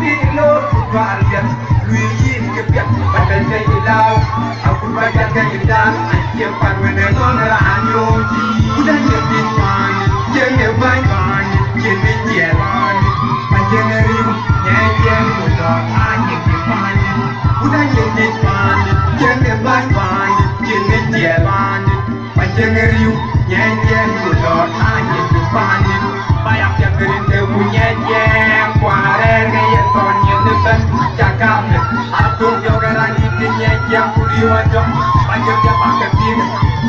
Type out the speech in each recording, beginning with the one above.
pilo Valian Luigi ke piak pada saya lau aku baca kehidupan cepat menenun ranyoji udah jadi pan jangan ban jadi jalan panjang riu nyanyian udah anjing di pan udah jadi pan jangan ban jadi jalan panjang riu nyanyian udah anjing di pan banyak yang kerindu punya jeng kuaren gaya tonnya depan cakap aku juga lagi punya jeng puri wajah panjang dia pakai pin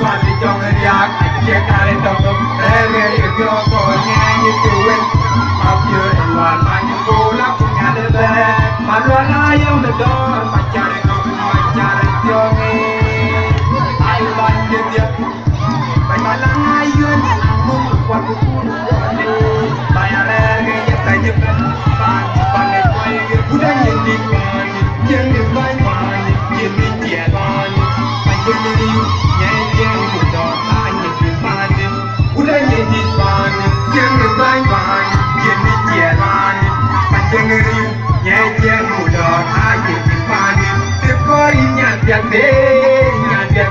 gua di jong riak aja kare toko rere itu konya nyituin apyo ewan banyak bola punya depan maluan ayam bedor pacar jonge ayo banjir dia bayalang ayun aku kuat pun bayar gaya tanya pakai kue udah jadi jadi ban jadi jalan panjang riu nyanyian udah tanya pan udah jadi ban jadi jadi jalan panjang riu nyanyian udah tanya pan tekorinya biar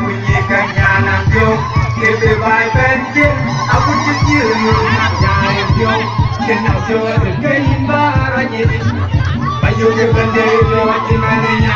bunyi kenyanan jom Kebe bai bensin, aku cuci rumah jaya jom Kenal suara keimbaran jadi Bayu ke bende lewat jenarinya